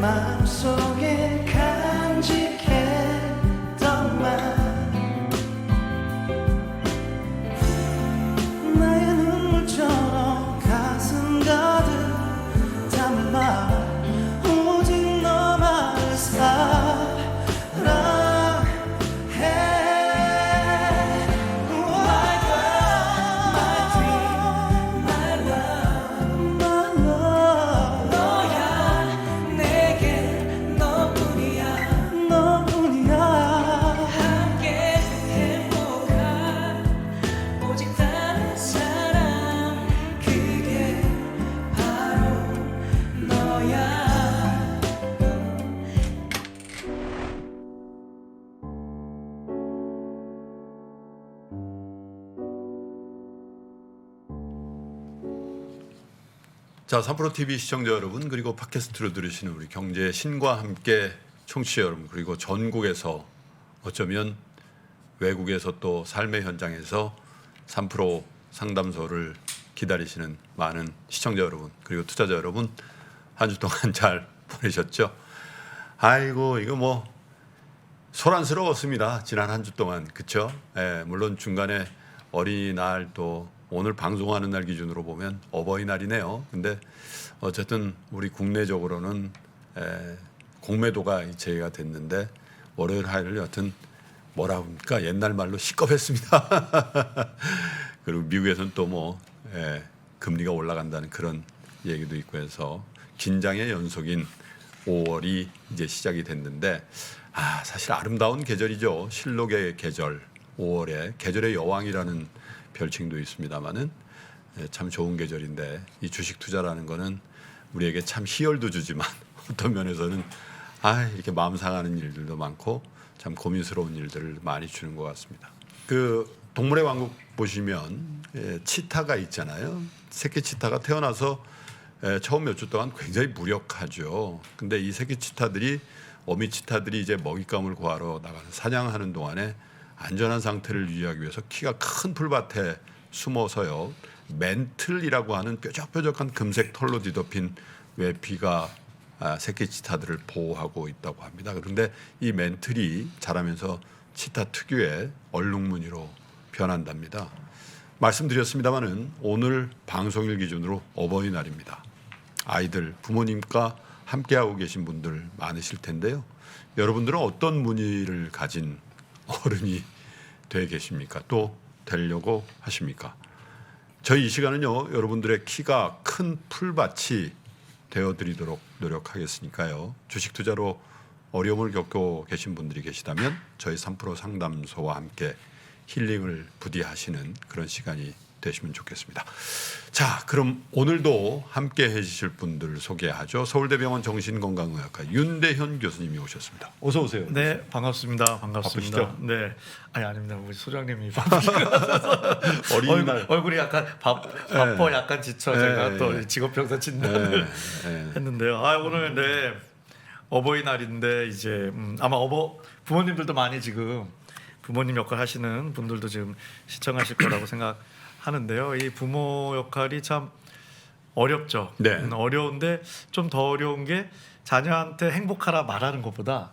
마음속에 간직했던 말 나의 눈물처럼 가슴 가득 담아 오직 너만을 사랑해. 자, 3프로TV 시청자 여러분, 그리고 팟캐스트로 들으시는 우리 경제의 신과 함께 청취자 여러분, 그리고 전국에서 어쩌면 외국에서 또 삶의 현장에서 3프로 상담소를 기다리시는 많은 시청자 여러분, 그리고 투자자 여러분, 한 주 동안 잘 보내셨죠? 아이고, 이거 뭐 소란스러웠습니다. 지난 한 주 동안, 그렇죠? 예, 물론 중간에 어린이날 또 오늘 방송하는 날 기준으로 보면 어버이날이네요. 근데 어쨌든 우리 국내적으로는 공매도가 제기가 됐는데 월요일 하루를 여튼 뭐라 합니까? 옛날 말로 시겁했습니다. 그리고 미국에서는 또 뭐 금리가 올라간다는 그런 얘기도 있고 해서 긴장의 연속인 5월이 이제 시작이 됐는데 사실 아름다운 계절이죠. 실록의 계절 5월에 계절의 여왕이라는 별칭도 있습니다만은 참 좋은 계절인데 이 주식 투자라는 거는 우리에게 참 희열도 주지만 어떤 면에서는 이렇게 마음 상하는 일들도 많고 참 고민스러운 일들을 많이 주는 것 같습니다. 그 동물의 왕국 보시면 치타가 있잖아요. 새끼 치타가 태어나서 처음 몇 주 동안 굉장히 무력하죠. 근데 이 새끼 치타들이 어미 치타들이 이제 먹잇감을 구하러 나가는 사냥하는 동안에 안전한 상태를 유지하기 위해서 키가 큰 풀밭에 숨어서요. 멘틀이라고 하는 뾰족뾰족한 금색 털로 뒤덮인 외피가 새끼 치타들을 보호하고 있다고 합니다. 그런데 이 멘틀이 자라면서 치타 특유의 얼룩무늬로 변한답니다. 말씀드렸습니다마는 오늘 방송일 기준으로 어버이날입니다. 아이들, 부모님과 함께하고 계신 분들 많으실 텐데요. 여러분들은 어떤 무늬를 가진 어른이 돼 계십니까? 또 되려고 하십니까? 저희 이 시간은요, 여러분들의 키가 큰 풀밭이 되어드리도록 노력하겠으니까요. 주식 투자로 어려움을 겪고 계신 분들이 계시다면 저희 3프로 상담소와 함께 힐링을 부디하시는 그런 시간이 되시면 좋겠습니다. 자, 그럼 오늘도 함께 해주실 분들 소개하죠. 서울대병원 정신건강의학과 윤대현 교수님이 오셨습니다. 어서 오세요. 네, 반갑습니다. 바쁘시죠? 네, 아닙니다. 우리 소장님이 어린이날 얼굴이 약간 바빠, 약간 지쳐. 제가 또 직업병사 진단을 했는데요. 오늘 어버이날인데 이제 아마 부모님들도 많이 지금 부모님 역할 하시는 분들도 지금 시청하실 거라고 생각하는데요. 이 부모 역할이 참 어렵죠. 네. 어려운데 좀 더 어려운 게 자녀한테 행복하라 말하는 것보다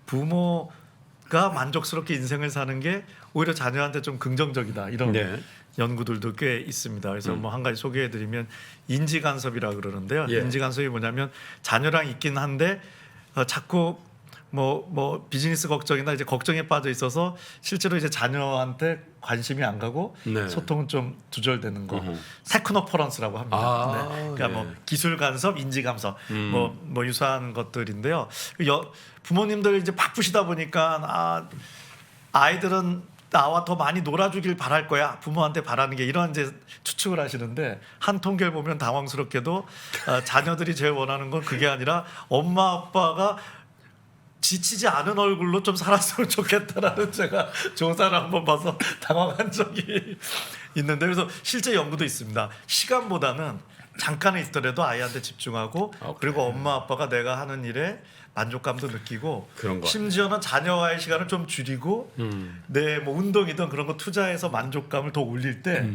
부모가 만족스럽게 인생을 사는 게 오히려 자녀한테 좀 긍정적이다 이런 연구들도 꽤 있습니다. 그래서 뭐 한 가지 소개해드리면 인지간섭이라 그러는데요. 인지간섭이 뭐냐면 자녀랑 있긴 한데 자꾸 뭐 비즈니스 걱정이나 이제 걱정에 빠져 있어서 실제로 이제 자녀한테 관심이 안 가고 소통은 좀 두절되는 거. 테크노퍼런스라고 합니다. 그러니까 뭐 기술 간섭, 인지 간섭 뭐 유사한 것들인데요. 부모님들 이제 바쁘시다 보니까 아이들은 나와 더 많이 놀아주길 바랄 거야. 부모한테 바라는 게 이런 이제 추측을 하시는데 한 통계를 보면 당황스럽게도 자녀들이 제일 원하는 건 그게 아니라 엄마 아빠가 지치지 않은 얼굴로 좀 살았으면 좋겠다라는 제가 조사를 한번 봐서 당황한 적이 있는데 그래서 실제 연구도 있습니다. 시간보다는 잠깐은 있더라도 아이한테 집중하고 그리고 엄마 아빠가 내가 하는 일에 만족감도 느끼고 심지어는 자녀와의 시간을 좀 줄이고 내 뭐 운동이든 그런 거 투자해서 만족감을 더 올릴 때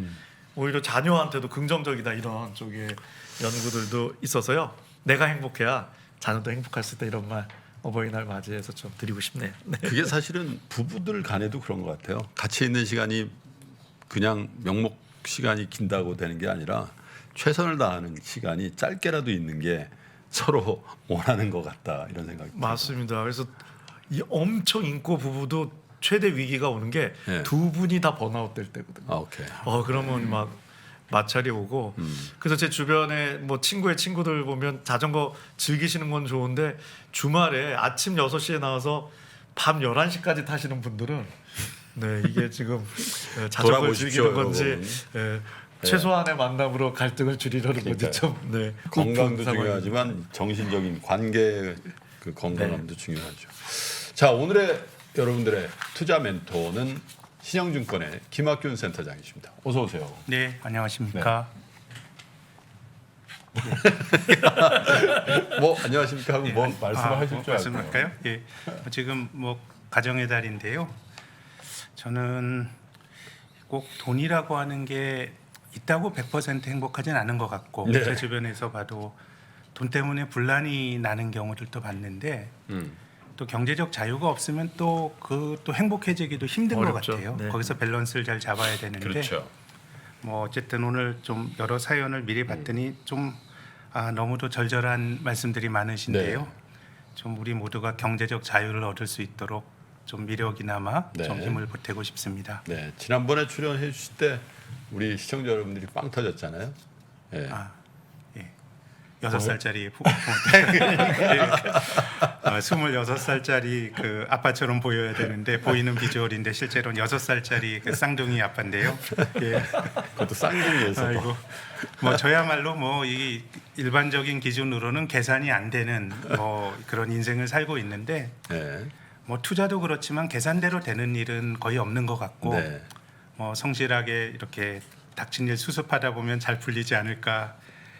오히려 자녀한테도 긍정적이다 이런 쪽의 연구들도 있어서요. 내가 행복해야 자녀도 행복할 수 있다 이런 말 어버이날 맞이해서 좀 드리고 싶네요. 네. 그게 사실은 부부들 간에도 그런 것 같아요. 같이 있는 시간이 그냥 명목 시간이 긴다고 되는 게 아니라 최선을 다하는 시간이 짧게라도 있는 게 서로 원하는 것 같다 이런 생각이 들어요. 맞습니다. 그래서 이 엄청 인고 부부도 최대 위기가 오는 게 두 네. 분이 다 번아웃 될 때거든요. 아, 오케이. 그러면 막 마찰이 오고 그래서 제 주변에 뭐 친구의 친구들 보면 자전거 즐기시는 건 좋은데 주말에 아침 6시에 나와서 밤 11시까지 타시는 분들은 네 이게 지금 자전거를 돌아보십시오, 즐기는 건지 여러분. 최소한의 만남으로 갈등을 줄이려는 건지 좀 건강도 우픈 상황입니다. 중요하지만 정신적인 관계 그 건강함도 중요하죠. 자, 오늘의 여러분들의 투자 멘토는 신영증권의 김학균 센터장이십니다. 어서 오세요. 네, 안녕하십니까. 뭐 안녕하십니까 하고 뭐 말씀을 하실 줄 알고요. 말씀할까요? 예, 지금 뭐 가정의 달인데요. 저는 꼭 돈이라고 하는 게 있다고 100% 행복하진 않은 것 같고 네. 제 주변에서 봐도 돈 때문에 분란이 나는 경우들도 봤는데 또 경제적 자유가 없으면 또 행복해지기도 힘든 어렵죠. 것 같아요. 네. 거기서 밸런스를 잘 잡아야 되는데 그렇죠. 뭐 어쨌든 오늘 좀 여러 사연을 미리 봤더니 좀 너무도 절절한 말씀들이 많으신데요. 네. 좀 우리 모두가 경제적 자유를 얻을 수 있도록 좀 미력이나마 네. 좀 힘을 보태고 싶습니다. 네, 지난번에 출연해 주실 때 우리 시청자 여러분들이 빵 터졌잖아요. 예. 예. 6살짜리 26살짜리 그 아빠처럼 보여야 되는데 보이는 비주얼인데 실제로는 6살짜리 그 쌍둥이 아빠인데요. 예. 그것도 쌍둥이에서 아이고, 뭐 저야말로 뭐 이 일반적인 기준으로는 계산이 안 되는 뭐 그런 인생을 살고 있는데 네. 뭐 투자도 그렇지만 계산대로 되는 일은 거의 없는 것 같고 네. 뭐 성실하게 이렇게 닥친 일 수습하다 보면 잘 풀리지 않을까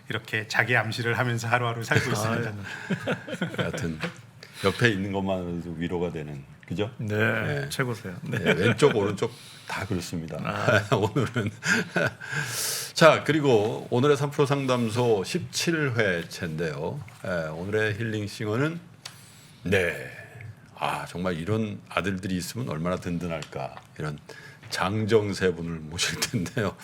이렇게 자기 암시를 하면서 하루하루 살고 있습니다. 여하튼 옆에 있는 것만으로도 위로가 되는 그죠? 네, 네. 최고세요. 네. 네, 왼쪽 오른쪽 다 그렇습니다. 오늘은 자 그리고 오늘의 3프로 상담소 17회차인데요. 오늘의 힐링 싱어는 정말 이런 아들들이 있으면 얼마나 든든할까 이런 장정세 분을 모실 텐데요.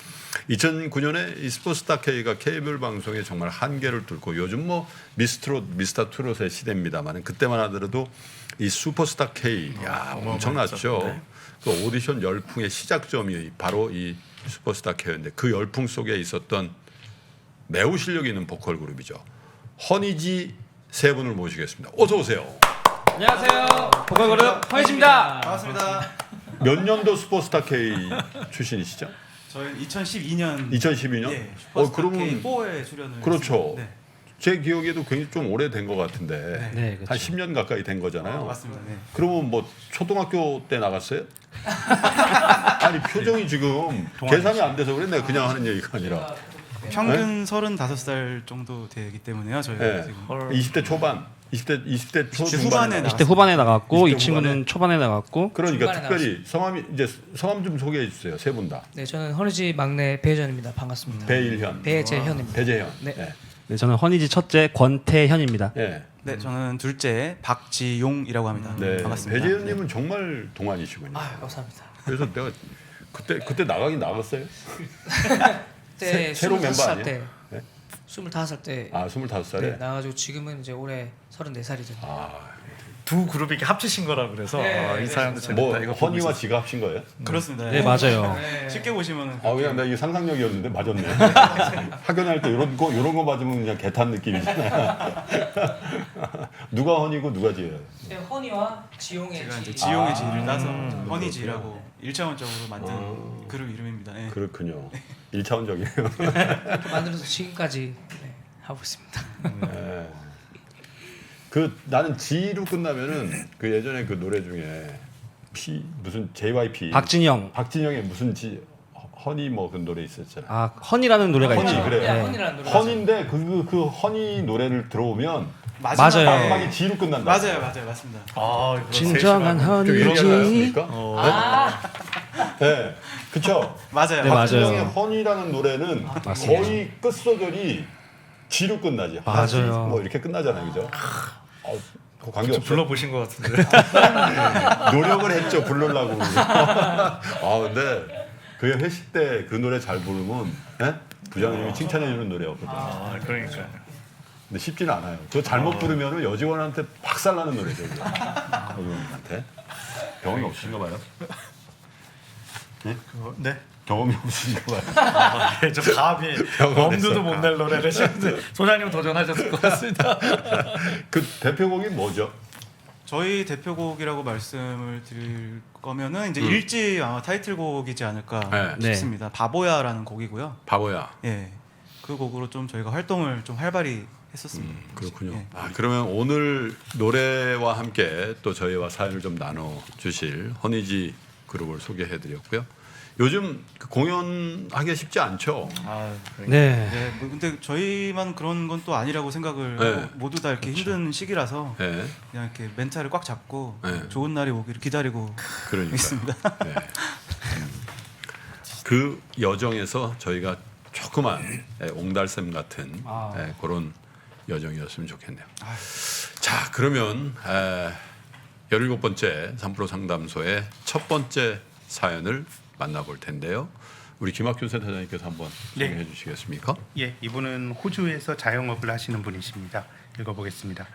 2009년에 이 스포츠스타 K가 케이블 방송에 정말 한계를 뚫고 요즘 뭐 미스터 트롯의 시대입니다만 그때만 하더라도 이 슈퍼스타 K 엄청났죠. 네. 그 오디션 열풍의 시작점이 바로 이 슈퍼스타 K였는데 그 열풍 속에 있었던 매우 실력 있는 보컬 그룹이죠. 허니지 세 분을 모시겠습니다. 어서 오세요. 안녕하세요. 보컬그룹 허니지입니다. 반갑습니다. 몇 년도 슈퍼스타 K 출신이시죠? 저희 2012년 2012년? 예, 슈퍼스타 그러면 K4에 출연을 그렇죠. 했습니다. 네. 제 기억에도 굉장히 좀 오래된 것 같은데 네, 그렇죠. 한 10년 가까이 된 거잖아요. 맞습니다. 네. 그러면 뭐 초등학교 때 나갔어요? 아니 표정이 지금 계산이 안 돼서 그래. 내가 그냥 하는 얘기가 아니라 평균 35살 정도 되기 때문에요. 저희가 네. 지금 20대 초반, 20대 초중반에 후반에 이때 후반에 나갔고 20대 이 친구는 후반에? 초반에 나갔고 그러니까 중반에 특별히 성함 좀 소개해 주세요. 세 분 다. 네, 저는 허니지 막내 배혜전입니다. 반갑습니다. 배일현, 배재현입니다. 배재현. 네. 예. 네, 저는 허니지 첫째 권태현입니다. 예. 네, 저는 둘째 박지용이라고 합니다. 네. 반갑습니다. 배재현님은 정말 동안이시군요. 아, 감사합니다. 그래서 내가 그때 나가긴 나갔어요. 그때 새로 멤버 25살 아니에요? 때 네? 25살 때 아 25살에. 네, 나가지고 지금은 이제 올해 34살이죠. 두 그룹이 이렇게 합치신 거라 그래서 네, 이 사연도 네. 재밌다. 뭐 이거 보고 허니와 있었어요. 지가 합친 거예요? 그렇습니다. 네, 맞아요. 네. 쉽게 보시면은 그냥 나 이게 상상력이었는데 맞았네. 학연할 때 이런 거 맞으면 그냥 개탄 느낌이잖아요. 누가 허니고 누가 지예요? 네, 허니와 지용의 제가 이제 지. 지용의 지를 따서 허니지라고 1차원적으로 만든 아. 그룹 이름입니다. 네. 그렇군요. 1차원적이에요. 이렇게 만들어서 지금까지 네, 하고 있습니다. 네. 그 나는 G로 끝나면은 그 예전에 그 노래 중에 무슨 JYP 박진영의 무슨 G 허니 뭐 그 노래 있었잖아요. 아 허니라는 노래가 허니, 있죠. 그래요. 야, 네. 허니라는 노래. 허니인데 그 허니 노래를 들어오면 맞아요. 마지막에 G로 끝난다. 맞아요, 맞습니다. 아, 진정한 좀 이런 거 허니지. 알았습니까? 아, 네, 그렇죠. 맞아요. 네, 맞아요. 박진영의 허니라는 노래는 맞습니다. 거의 끝 소절이 지로 끝나지. 맞아요. 하지, 뭐 이렇게 끝나잖아요, 그죠? 그 관계 없어. 불러보신 것 같은데. 노력을 했죠, 부르려고. 근데 그게 회식 때 그 노래 잘 부르면 부장님이 칭찬해주는 노래였거든. 그러니까요. 근데 쉽지는 않아요. 저 잘못 부르면 여직원한테 박살나는 노래죠. 여직원한테. 경험이 없으신가 봐요. 네. 경험이 없으신가 봐요. 예, 저 감히 엄두도 못 낼 노래를 소장님 도전하셨을 것 같습니다. 그 대표곡이 뭐죠? 저희 대표곡이라고 말씀을 드릴 거면은 이제 일집 아마 타이틀곡이지 않을까 네. 싶습니다. 바보야라는 곡이고요. 바보야. 예, 그 곡으로 좀 저희가 활동을 좀 활발히 했었습니다. 그렇군요. 예. 그러면 오늘 노래와 함께 또 저희와 사연을 좀 나눠 주실 허니지 그룹을 소개해드렸고요. 요즘 그 공연하기 쉽지 않죠. 네. 네, 뭐 근데 저희만 그런 건 또 아니라고 생각을 네. 하고 모두 다 이렇게 힘든 시기라서 네, 그냥 이렇게 멘탈을 꽉 잡고 네. 좋은 날이 오기를 기다리고 그러니까. 있습니다. 네. 그 여정에서 저희가 조그만 옹달샘 같은 그런 여정이었으면 좋겠네요. 자, 그러면 17번째 3프로 상담소의 첫 번째 사연을 만나볼 텐데요. 우리 김학균 센터장님께서 한번 네. 소개해 주시겠습니까? 예, 이분은 호주에서 자영업을 하시는 분이십니다. 읽어보겠습니다.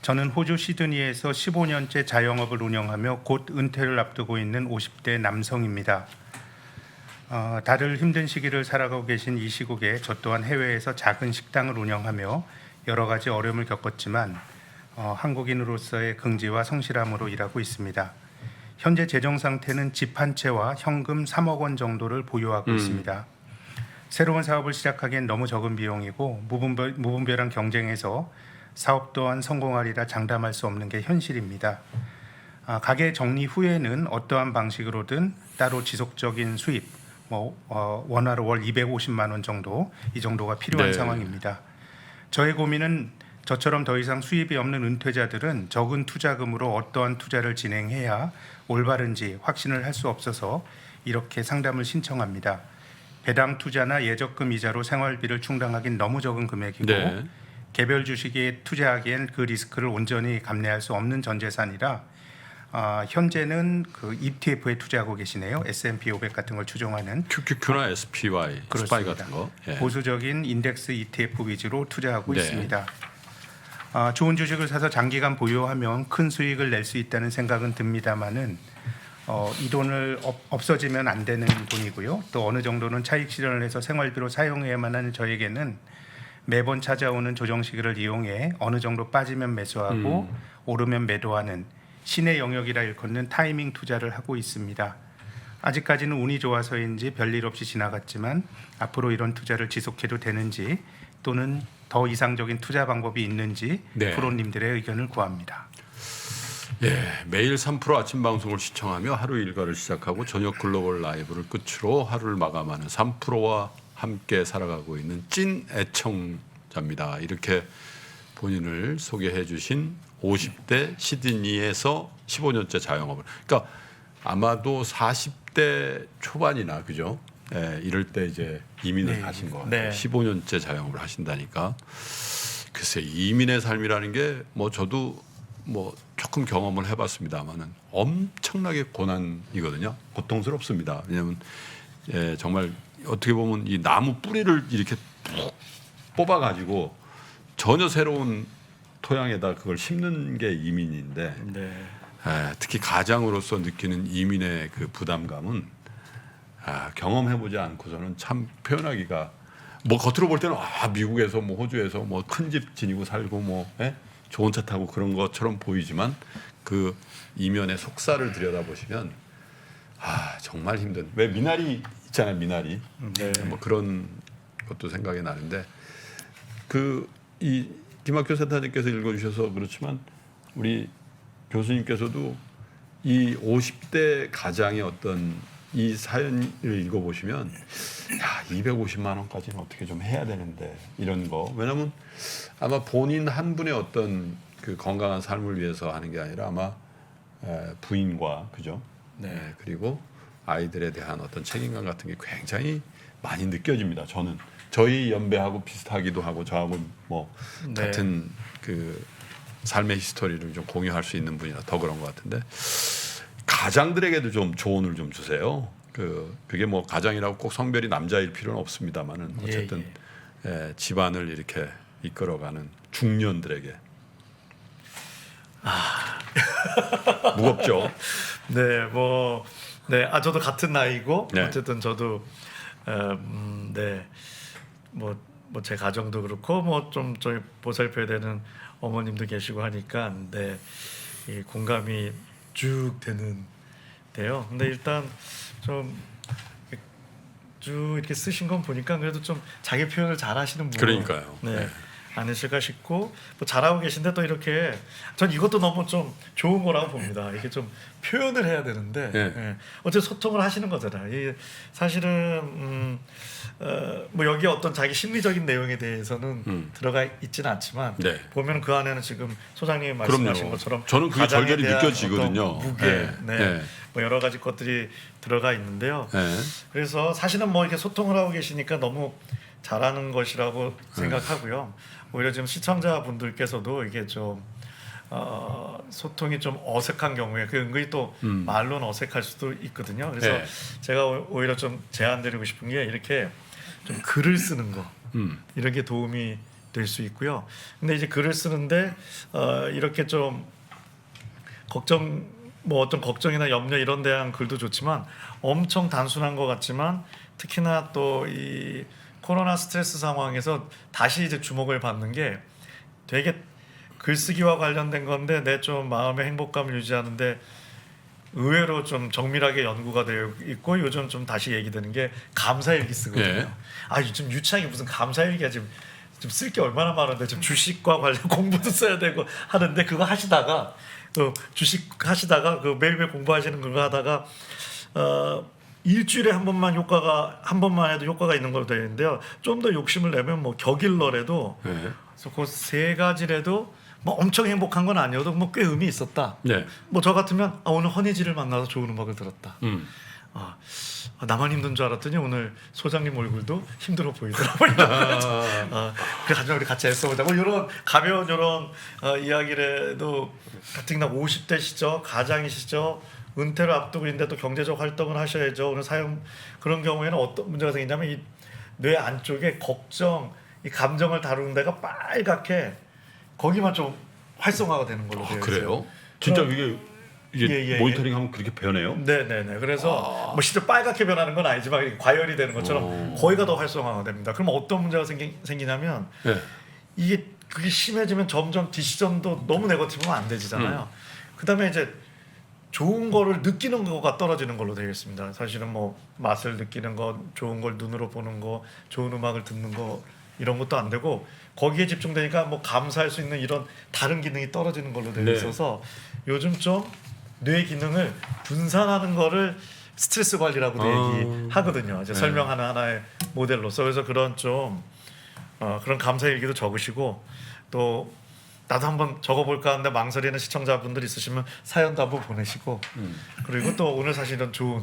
저는 호주 시드니에서 15년째 자영업을 운영하며 곧 은퇴를 앞두고 있는 50대 남성입니다. 다들 힘든 시기를 살아가고 계신 이 시국에 저 또한 해외에서 작은 식당을 운영하며 여러 가지 어려움을 겪었지만 한국인으로서의 긍지와 성실함으로 일하고 있습니다. 현재 재정 상태는 집 한 채와 현금 3억 원 정도를 보유하고 있습니다. 새로운 사업을 시작하기엔 너무 적은 비용이고 무분별한 경쟁에서 사업 또한 성공하리라 장담할 수 없는 게 현실입니다. 가게 정리 후에는 어떠한 방식으로든 따로 지속적인 수입, 원화로 월 250만 원 정도, 이 정도가 필요한 네. 상황입니다. 저의 고민은 저처럼 더 이상 수입이 없는 은퇴자들은 적은 투자금으로 어떠한 투자를 진행해야 올바른지 확신을 할 수 없어서 이렇게 상담을 신청합니다. 배당 투자나 예적금 이자로 생활비를 충당하긴 너무 적은 금액이고 네. 개별 주식에 투자하기엔 그 리스크를 온전히 감내할 수 없는 전 재산이라 현재는 그 ETF에 투자하고 계시네요. S&P 500 같은 걸 추종하는 QQQ나 SPY, 스파이 같은 거. 예. 보수적인 인덱스 ETF 위주로 투자하고 네. 있습니다. 좋은 주식을 사서 장기간 보유하면 큰 수익을 낼 수 있다는 생각은 듭니다만은 이 돈을 없어지면 안 되는 돈이고요. 또 어느 정도는 차익 실현을 해서 생활비로 사용해야만 하는 저에게는 매번 찾아오는 조정 시기를 이용해 어느 정도 빠지면 매수하고 오르면 매도하는 신의 영역이라 일컫는 타이밍 투자를 하고 있습니다. 아직까지는 운이 좋아서인지 별일 없이 지나갔지만 앞으로 이런 투자를 지속해도 되는지 또는 더 이상적인 투자 방법이 있는지 네. 프로님들의 의견을 구합니다. 예, 매일 3프로 아침 방송을 시청하며 하루 일과를 시작하고 저녁 글로벌 라이브를 끝으로 하루를 마감하는 3프로와 함께 살아가고 있는 찐 애청자입니다. 이렇게 본인을 소개해 주신 50대 시드니에서 15년째 자영업을. 그러니까 아마도 40대 초반이나 그죠? 예, 이럴 때 이제 이민을 네. 하신 거 같아요. 네. 15년째 자영업을 하신다니까. 글쎄 이민의 삶이라는 게 뭐 저도 뭐 조금 경험을 해봤습니다만은 엄청나게 고난이거든요. 고통스럽습니다. 왜냐하면 정말 어떻게 보면 이 나무 뿌리를 이렇게 푹 뽑아가지고 전혀 새로운 토양에다 그걸 심는 게 이민인데 특히 가장으로서 느끼는 이민의 그 부담감은 경험해보지 않고서는 참 표현하기가 뭐 겉으로 볼 때는 미국에서 뭐 호주에서 뭐 큰 집 지니고 살고 뭐 좋은 차 타고 그런 것처럼 보이지만 그 이면의 속살을 들여다보시면 정말 힘든 왜 미나리 있잖아요 미나리 뭐 그런 것도 생각이 나는데 이 김학효 센터장님께서 읽어주셔서 그렇지만 우리 교수님께서도 이 50대 가장의 어떤 이 사연을 읽어보시면 250만 원까지는 어떻게 좀 해야 되는데 이런 거 왜냐하면 아마 본인 한 분의 어떤 그 건강한 삶을 위해서 하는 게 아니라 아마 부인과 그죠? 그리고 아이들에 대한 어떤 책임감 같은 게 굉장히 많이 느껴집니다. 저는 저희 연배하고 비슷하기도 하고 저하고 뭐 네. 같은 그 삶의 히스토리를 좀 공유할 수 있는 분이라 더 그런 것 같은데 가장들에게도 좀 조언을 좀 주세요. 그게 뭐 가장이라고 꼭 성별이 남자일 필요는 없습니다만은 어쨌든 집안을 이렇게 이끌어가는 중년들에게 무겁죠. 네, 뭐, 네, 저도 같은 나이고 네. 어쨌든 저도 네, 뭐 제 가정도 그렇고 뭐 좀 저희 보살펴야 되는 어머님도 계시고 하니까 네, 이 공감이 쭉 되는데요. 근데 일단 좀 쭉 이렇게 쓰신 건 보니까 그래도 좀 자기 표현을 잘 하시는 분 그러니까요. 네. 네. 아니실까 싶고 뭐 잘하고 계신데 또 이렇게 전 이것도 너무 좀 좋은 거라고 봅니다. 이게 좀 표현을 해야 되는데 네. 어쨌든 소통을 하시는 거잖아요. 이 사실은 뭐 여기 어떤 자기 심리적인 내용에 대해서는 들어가 있지는 않지만 네. 보면 그 안에는 지금 소장님이 말씀하신 그럼요. 것처럼 저는 그게 가장에 절절히 대한 느껴지거든요. 어떤 무게, 네. 네. 네. 뭐 여러 가지 것들이 들어가 있는데요. 네. 그래서 사실은 뭐 이렇게 소통을 하고 계시니까 너무 잘하는 것이라고 생각하고요. 오히려 지금 시청자분들께서도 이게 좀 소통이 좀 어색한 경우에 그 은근히 또 말로는 어색할 수도 있거든요. 그래서 네. 제가 오히려 좀 제안드리고 싶은 게 이렇게 좀 글을 쓰는 거 이런 게 도움이 될 수 있고요. 근데 이제 글을 쓰는데 이렇게 좀 뭐 어떤 걱정이나 염려 이런 대한 글도 좋지만 엄청 단순한 것 같지만 특히나 또 이 코로나 스트레스 상황에서 다시 이제 주목을 받는 게 되게 글쓰기와 관련된 건데 내 좀 마음의 행복감을 유지하는데 의외로 좀 정밀하게 연구가 되어 있고 요즘 좀 다시 얘기되는 게 감사일기 쓰거든요. 예. 요즘 유치하게 무슨 감사일기가 지금 좀 쓸 게 얼마나 많은데 지금 주식과 관련 공부도 써야 되고 하는데 그거 하시다가 주식 하시다가 매일매일 공부하시는 그거 하다가 일주일에 한 번만 해도 효과가 있는 걸로 되어 있는데요. 좀 더 욕심을 내면 뭐 격일러라도 네. 그래서 그 세 가지라도 뭐 엄청 행복한 건 아니어도 뭐 꽤 의미 있었다. 네. 뭐 저 같으면 오늘 허니지를 만나서 좋은 음악을 들었다. 나만 힘든 줄 알았더니 오늘 소장님 얼굴도 힘들어 보이더라고요. 그래 우리 같이 애써보자. 뭐 이런 가벼운 이런 이야기라도 특히나 50대 시죠, 가장이시죠, 은퇴를 앞두고 있는데 또 경제적 활동을 하셔야죠. 오늘 사용 그런 경우에는 어떤 문제가 생기냐면 이 뇌 안쪽에 걱정, 이 감정을 다루는 데가 빨갛게 거기만 좀 활성화가 되는 걸로 되어 있어요. 그래요? 진짜 이게 예. 모니터링하면 그렇게 변해요? 네네네. 그래서 뭐 실제 빨갛게 변하는 건 아니지만 이렇게 과열이 되는 것처럼 거기가 더 활성화가 됩니다. 그럼 어떤 문제가 생기냐면 네. 이게 그게 심해지면 점점 디시전도 너무 네거티브면 안 되지잖아요. 그다음에 이제 좋은 거를 느끼는 거가 떨어지는 걸로 되어 있습니다. 사실은 뭐 맛을 느끼는 거, 좋은 걸 눈으로 보는 거, 좋은 음악을 듣는 거 이런 것도 안 되고 거기에 집중되니까 뭐 감사할 수 있는 이런 다른 기능이 떨어지는 걸로 되어 네. 있어서 요즘 좀 뇌 기능을 분산하는 거를 스트레스 관리라고도 얘기하거든요. 이제 설명하는 하나의 모델로서 그래서 그런 좀 그런 감사 일기도 적으시고 또 나도 한번 적어볼까 하는데 망설이는 시청자분들 있으시면 사연도 한번 보내시고 그리고 또 오늘 사실은 좋은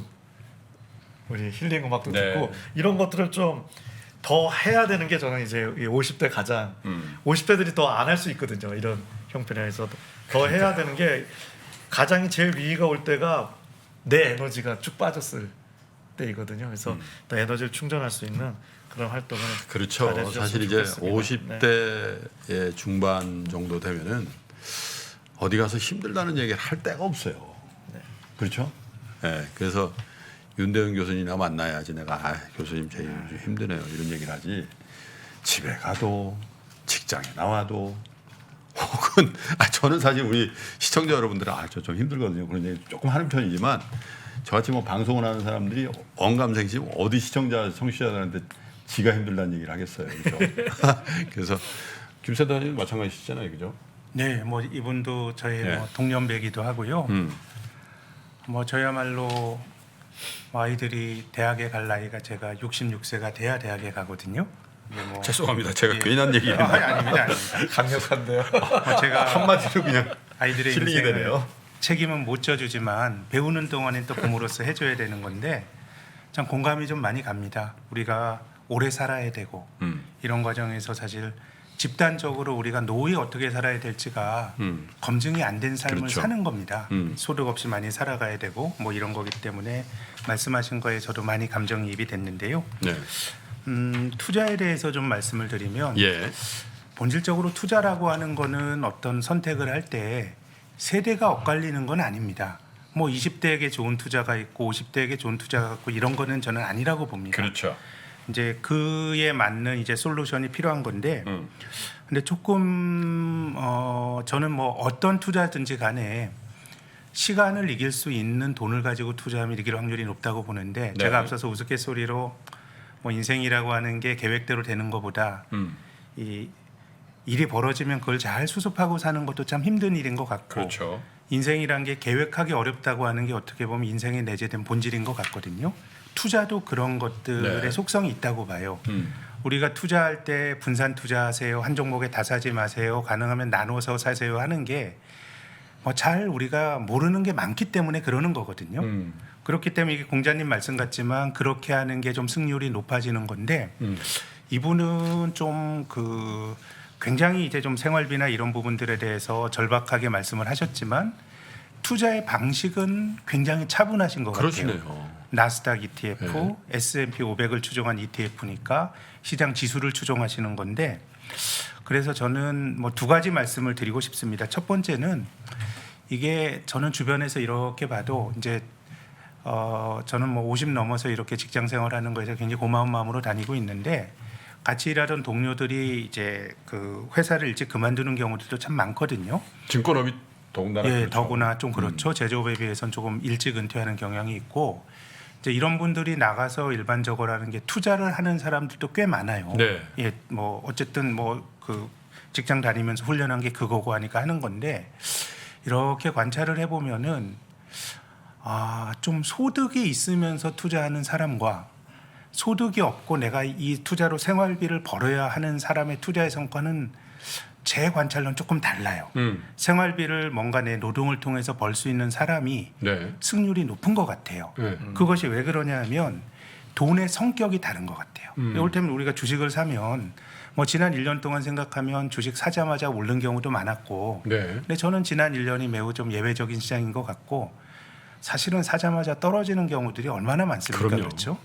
우리 힐링 음악도 네. 듣고 이런 것들을 좀 더 해야 되는 게 저는 이제 50대 가장 50대들이 더 안 할 수 있거든요. 이런 형편에서 더 해야 되는 게 가장이 제일 위기가 올 때가 내 에너지가 쭉 빠졌을 때이거든요. 그래서 더 에너지를 충전할 수 있는 그런 활동을 그렇죠. 잘 해주셨으면 사실 이제 좋겠습니다. 50대의 중반 정도 되면은 어디 가서 힘들다는 얘기를 할 데가 없어요. 네. 그렇죠? 네, 그래서 윤대현 교수님이나 만나야지 내가 교수님 제 요즘 힘드네요 이런 얘기를 하지 집에 가도 직장에 나와도 혹은 저는 사실 우리 시청자 여러분들은 저 좀 힘들거든요 그런 얘기 조금 하는 편이지만 저같이 뭐 방송을 하는 사람들이 언감생심 어디 시청자 청취자들한테 지가 힘들다는 얘기를 하겠어요 그렇죠? 그래서 김세단님 마찬가지시잖아요 그죠? 네, 뭐 이분도 저의 네. 뭐 동년배기도 하고요. 뭐 저야말로 뭐 아이들이 대학에 갈 나이가 제가 66세가 돼야 대학에 가거든요. 이게 뭐 죄송합니다 제가 괜히 한 얘기예요 아닙니다. 강력한데요. 뭐 제가 한마디로 그냥 아이들의 힐링이 인생을 되네요. 책임은 못 져주지만 배우는 동안엔 또 부모로서 해줘야 되는 건데 참 공감이 좀 많이 갑니다. 우리가 오래 살아야 되고 이런 과정에서 사실 집단적으로 우리가 노후에 어떻게 살아야 될지가 검증이 안 된 삶을 그렇죠. 사는 겁니다. 소득 없이 많이 살아가야 되고 뭐 이런 거기 때문에 말씀하신 거에 저도 많이 감정이입이 됐는데요. 네. 투자에 대해서 좀 말씀을 드리면 예. 본질적으로 투자라고 하는 거는 어떤 선택을 할 때 세대가 엇갈리는 건 아닙니다. 뭐 20대에게 좋은 투자가 있고 50대에게 좋은 투자가 있고 이런 거는 저는 아니라고 봅니다. 그렇죠. 이제 그에 맞는 이제 솔루션이 필요한 건데, 근데 조금 저는 뭐 어떤 투자든지 간에 시간을 이길 수 있는 돈을 가지고 투자하면 이길 확률이 높다고 보는데, 네. 제가 앞서서 우스갯소리로 뭐 인생이라고 하는 게 계획대로 되는 것보다 이 일이 벌어지면 그걸 잘 수습하고 사는 것도 참 힘든 일인 것 같고, 그렇죠. 인생이란 게 계획하기 어렵다고 하는 게 어떻게 보면 인생에 내재된 본질인 것 같거든요. 투자도 그런 것들의 네. 속성이 있다고 봐요. 우리가 투자할 때 분산 투자하세요, 한 종목에 다 사지 마세요, 가능하면 나눠서 사세요 하는 게 뭐 잘 우리가 모르는 게 많기 때문에 그러는 거거든요. 그렇기 때문에 이게 공자님 말씀 같지만 그렇게 하는 게 좀 승률이 높아지는 건데, 이분은 좀 굉장히 이제 좀 생활비나 이런 부분들에 대해서 절박하게 말씀을 하셨지만 투자의 방식은 굉장히 차분하신 것 같아요. 그러시네요. 나스닥 ETF, 네. S&P 500을 추종한 ETF니까 시장 지수를 추종하시는 건데, 그래서 저는 뭐 두 가지 말씀을 드리고 싶습니다. 첫 번째는 이게 저는 주변에서 이렇게 봐도 이제 저는 뭐 50 넘어서 이렇게 직장 생활하는 거에서 굉장히 고마운 마음으로 다니고 있는데, 같이 일하던 동료들이 이제 그 회사를 일찍 그만두는 경우들도 참 많거든요. 증권업이 더군다나 예, 그렇죠. 더구나 좀 그렇죠. 제조업에 비해서는 조금 일찍 은퇴하는 경향이 있고, 이제 이런 분들이 나가서 일반적으로 하는 게 투자를 하는 사람들도 꽤 많아요. 네. 예, 뭐 어쨌든 뭐 그 직장 다니면서 훈련한 게 그거고 하니까 하는 건데, 이렇게 관찰을 해보면은 좀 소득이 있으면서 투자하는 사람과 소득이 없고 내가 이 투자로 생활비를 벌어야 하는 사람의 투자의 성과는 제 관찰로는 조금 달라요. 생활비를 뭔가 내 노동을 통해서 벌 수 있는 사람이 네. 승률이 높은 것 같아요. 그것이 왜 그러냐 하면 돈의 성격이 다른 것 같아요. 이를테면 우리가 주식을 사면 뭐 지난 1년 동안 생각하면 주식 사자마자 오른 경우도 많았고, 네. 근데 저는 지난 1년이 매우 좀 예외적인 시장인 것 같고, 사실은 사자마자 떨어지는 경우들이 얼마나 많습니까? 그럼요. 그렇죠?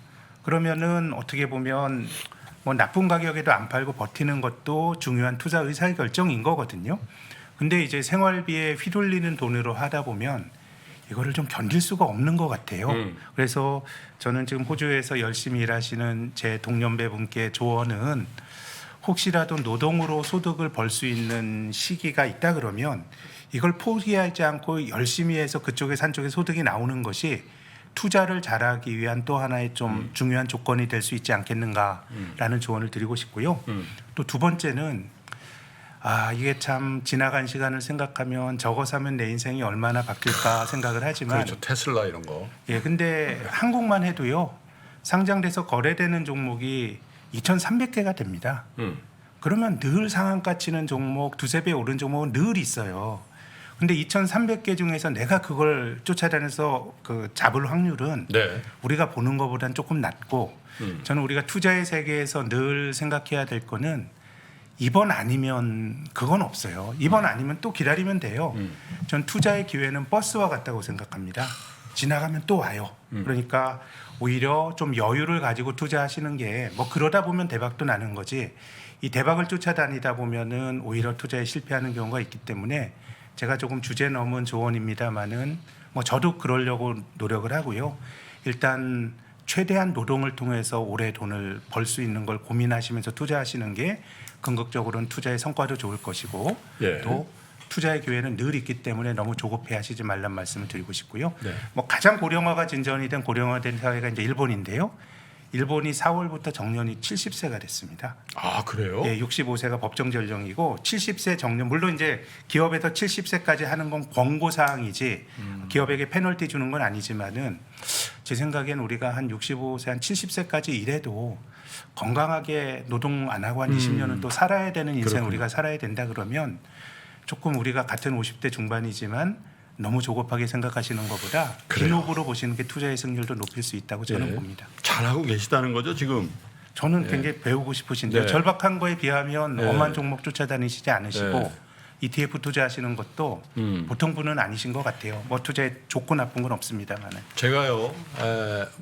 그러면은 어떻게 보면 뭐 나쁜 가격에도 안 팔고 버티는 것도 중요한 투자 의사 결정인 거거든요. 근데 이제 생활비에 휘둘리는 돈으로 하다 보면 이거를 좀 견딜 수가 없는 것 같아요. 그래서 저는 지금 호주에서 열심히 일하시는 제 동년배분께 조언은, 혹시라도 노동으로 소득을 벌 수 있는 시기가 있다 그러면 이걸 포기하지 않고 열심히 해서 그쪽에 산 쪽에 소득이 나오는 것이 투자를 잘하기 위한 또 하나의 좀 중요한 조건이 될 수 있지 않겠는가라는 조언을 드리고 싶고요. 또 두 번째는 이게 참 지나간 시간을 생각하면 저거 사면 내 인생이 얼마나 바뀔까 생각을 하지만, 그렇죠. 테슬라 이런 거. 예, 근데 한국만 해도요, 상장돼서 거래되는 종목이 2,300개가 됩니다. 그러면 늘 상한가 치는 종목, 두세 배 오른 종목은 늘 있어요. 근데 2,300개 중에서 내가 그걸 쫓아다녀서 잡을 확률은 네. 우리가 보는 것보다는 조금 낮고, 저는 우리가 투자의 세계에서 늘 생각해야 될 거는 이번 아니면 그건 없어요. 이번 아니면 또 기다리면 돼요. 전 투자의 기회는 버스와 같다고 생각합니다. 지나가면 또 와요. 그러니까 오히려 좀 여유를 가지고 투자하시는 게, 뭐 그러다 보면 대박도 나는 거지, 이 대박을 쫓아다니다 보면은 오히려 투자에 실패하는 경우가 있기 때문에 제가 조금 주제 넘은 조언입니다만은 뭐 저도 그러려고 노력을 하고요. 일단 최대한 노동을 통해서 오래 돈을 벌 수 있는 걸 고민하시면서 투자하시는 게 궁극적으로는 투자의 성과도 좋을 것이고, 예. 또 투자의 기회는 늘 있기 때문에 너무 조급해하시지 말란 말씀을 드리고 싶고요. 네. 뭐 가장 고령화가 진전이 된 고령화된 사회가 이제 일본인데요. 일본이 4월부터 정년이 70세가 됐습니다. 아 그래요? 예, 65세가 법정 연령이고 70세 정년, 물론 이제 기업에서 70세까지 하는 건 권고 사항이지 기업에게 페널티 주는 건 아니지만은, 제 생각엔 우리가 한 65세 한 70세까지 일해도 건강하게 노동 안 하고 한 20년은 또 살아야 되는 인생 그렇군요. 우리가 살아야 된다 그러면, 조금 우리가 같은 50대 중반이지만 너무 조급하게 생각하시는 것보다 그래요. 기록으로 보시는 게 투자의 승률도 높일 수 있다고 저는 예. 봅니다. 잘하고 계시다는 거죠 지금. 저는 예. 굉장히 배우고 싶으신데요. 네. 절박한 거에 비하면 네. 엄한 종목 쫓아다니시지 않으시고 네. ETF 투자하시는 것도 보통 분은 아니신 것 같아요. 뭐 투자에 좋고 나쁜 건 없습니다만. 제가요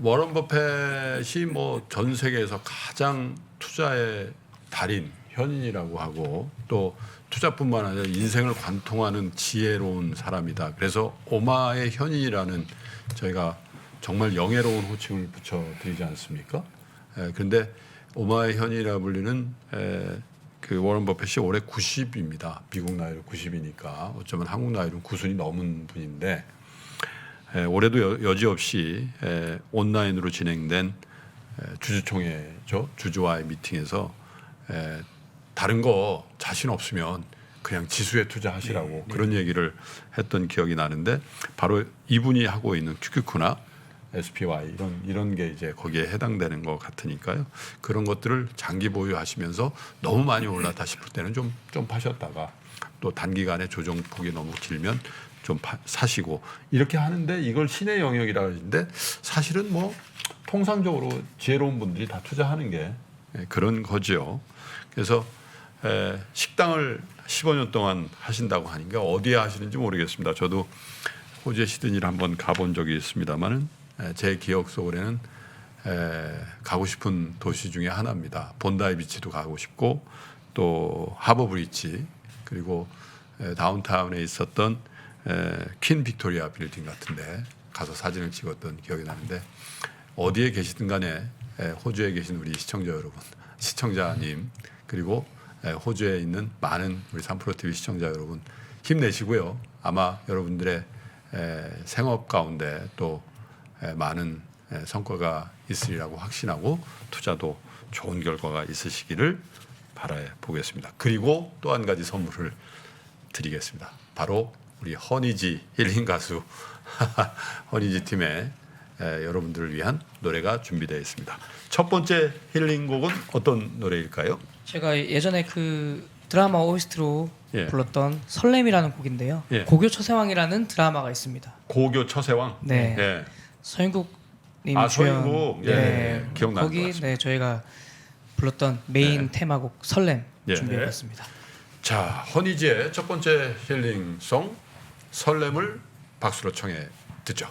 워런 버펫이 뭐 전 세계에서 가장 투자의 달인 현인이라고 하고 또 투자뿐만 아니라 인생을 관통하는 지혜로운 사람이다. 그래서 오마의 현인이라는 저희가 정말 영예로운 호칭을 붙여드리지 않습니까? 그런데 오마의 현인이라 불리는 그 워런 버펫이 올해 90입니다. 미국 나이로 90이니까 어쩌면 한국 나이로 9순이 넘은 분인데 올해도 여지없이 온라인으로 진행된 주주총회죠. 주주와의 미팅에서 다른 거 자신 없으면 그냥 지수에 투자하시라고 그런 얘기를 했던 기억이 나는데 바로 이분이 하고 있는 QQQ나 SPY 이런 게 이제 거기에 해당되는 것 같으니까요. 그런 것들을 장기 보유하시면서 너무 많이 올랐다 싶을 때는 좀 파셨다가 또 단기간에 조정폭이 너무 길면 좀 사시고 이렇게 하는데 이걸 신의 영역이라 하는데 사실은 뭐 통상적으로 지혜로운 분들이 다 투자하는 게 그런 거죠. 그래서 식당을 15년 동안 하신다고 하니까 어디에 하시는지 모르겠습니다. 저도 호주의 시드니를 한번 가본 적이 있습니다만은 제 기억 속에는 가고 싶은 도시 중에 하나입니다. 본다이 비치도 가고 싶고 또 하버 브리지 그리고 다운타운에 있었던 퀸 빅토리아 빌딩 같은데 가서 사진을 찍었던 기억이 나는데 어디에 계시든 간에 호주에 계신 우리 시청자 여러분, 시청자님 그리고 호주에 있는 많은 우리 3프로TV 시청자 여러분 힘내시고요. 아마 여러분들의 생업 가운데 또 많은 성과가 있으리라고 확신하고 투자도 좋은 결과가 있으시기를 바라보겠습니다. 그리고 또 한 가지 선물을 드리겠습니다. 바로 우리 허니지 힐링 가수 허니지 팀의 여러분들을 위한 노래가 준비되어 있습니다. 첫 번째 힐링곡은 어떤 노래일까요? 제가 예전에 그 드라마 OST로 예. 불렀던 설렘이라는 곡인데요. 예. 고교 처세왕이라는 드라마가 있습니다. 고교 처세왕. 네. 예. 서인국님이 서인국. 예. 기억나는 것 거기 같습니다. 네 저희가 불렀던 메인 테마곡 설렘 예. 준비해봤습니다. 자, 허니지의 첫 번째 힐링송 설렘을 박수로 청해 듣죠.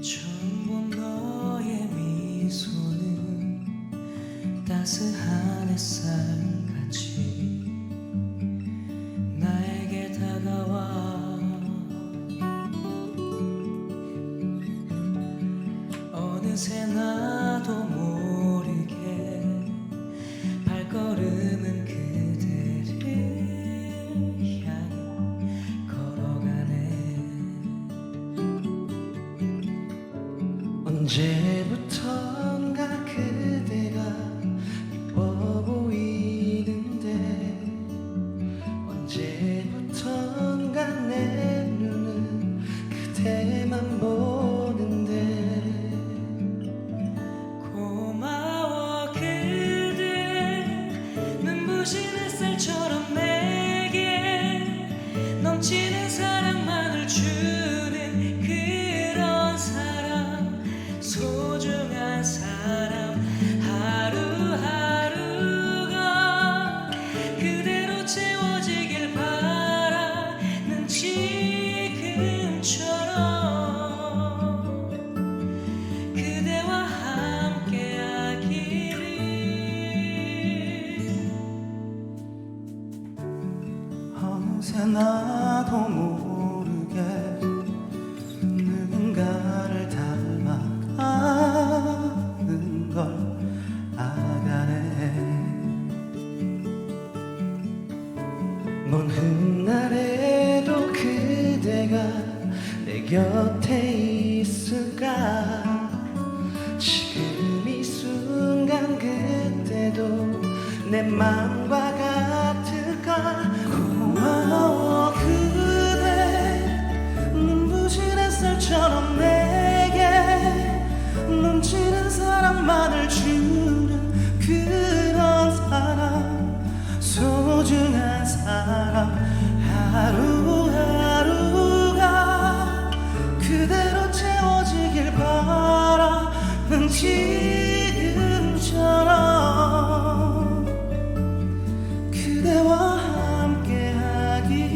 처음 본 너의 미소는 따스한 햇살같이 나에게 다가와 어느새 나도 모르게 발걸음은 그대를 향해 걸어가네. 언제부턴가 그대가 이뻐 보이는데 언제부턴가 내 눈은 그대만 보는데 고마워 그대 눈부신 햇살처럼 내게 넘치는 사랑만을 주는 그런 사람 소중한 사람 하루하루가 그대로 채워지길 바라는 지금처럼 그대와 함께하기를 어느새 나도 모르게 누군가를 닮아가는 걸 알아가네. 먼 훗날에도 그대가 내 곁에 있을까. 지금 이 순간 그때도 내 맘과 같아 지금처럼 그대와 함께하기를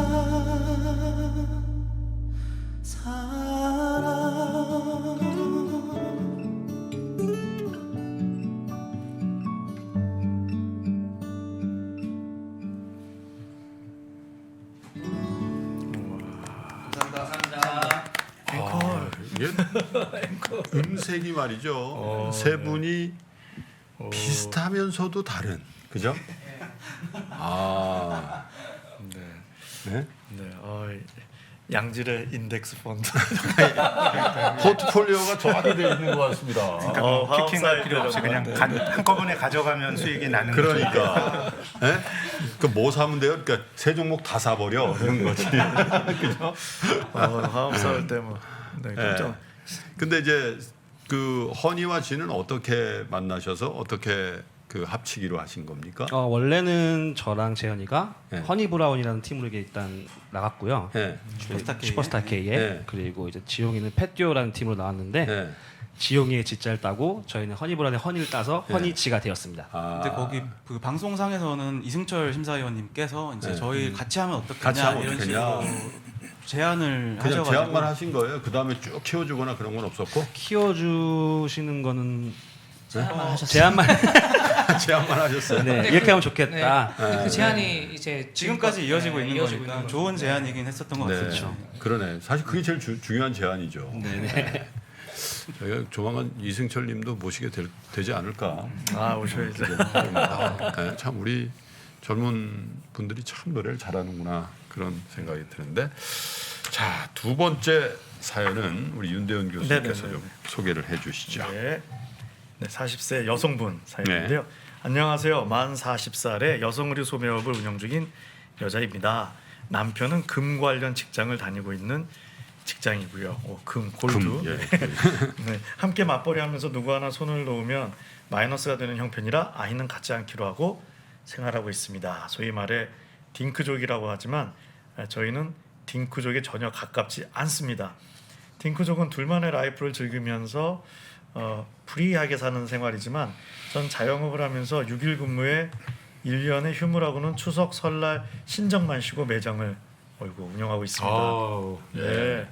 소중한 사랑 이게 음색이 말이죠. 세 분이 비슷하면서도 다른, 그죠? 아, 네. 네, 양질의 인덱스 펀드. 포트폴리오가 정확히 되어 있는 것 같습니다. 그러니까 피킹할 필요 없이 그냥 한꺼번에 가져가면 수익이 나는 거죠. 그러니까, 예? 그뭐 사면 돼요? 그러니까 세 종목 다 사버려 이런 거지. 그죠? 화음 싸울 때 뭐. 네, 깜짝. 근데 이제 그 허니와 진은 어떻게 만나셔서 어떻게 그 합치기로 하신 겁니까? 원래는 저랑 재현이가 네. 허니 브라운이라는 팀으로 이게 일단 나갔고요. 네. 슈퍼스타 K에 네. 그리고 이제 지용이는 팻듀오라는 팀으로 나왔는데 네. 지용이의 지자를 따고 저희는 허니 브라운의 허니를 따서 네. 허니지가 되었습니다. 근데 거기 그 방송상에서는 이승철 심사위원님께서 이제 네. 저희 같이 하면 같이 어떻겠냐 하면 이런 어떡하냐. 식으로 제안을 그냥 하셔가지고 제안만 하신 거예요. 그 다음에 쭉 키워주거나 그런 건 없었고 키워주시는 거는 네? 제안만 제안만 하셨어요. 네, 네, 이렇게 그- 하면 좋겠다. 근데 그 제안이 이제 지금까지 이어지고 네, 있는 이어지고 거니까 있는 좋은 거죠. 제안이긴 했었던 것 네, 같아요. 그러네. 사실 그게 제일 중요한 제안이죠. 네. 저희가 조만간 이승철님도 모시게 되지 않을까. 오셔야죠. 네, 참 우리 젊은 분들이 참 노래를 잘하는구나 그런 생각이 드는데, 자, 두 번째 사연은 우리 윤대현 교수님께서 네네네. 좀 소개를 해주시죠. 네. 네, 40세 여성분 사연인데요. 안녕하세요. 만 40살의 여성 의류 소매업을 운영 중인 여자입니다. 남편은 금 관련 직장을 다니고 있는 직장이고요. 금 골드. 예. 네, 함께 맞벌이하면서 누구 하나 손을 놓으면 마이너스가 되는 형편이라 아이는 갖지 않기로 하고 생활하고 있습니다. 소위 말해 딩크족이라고 하지만 저희는 딩크족에 전혀 가깝지 않습니다. 딩크족은 둘만의 라이프를 즐기면서 프리하게 사는 생활이지만 전 자영업을 하면서 6일 근무에 1년의 휴무라고는 추석, 설날, 신정만 쉬고 매장을 운영하고 있습니다. 네.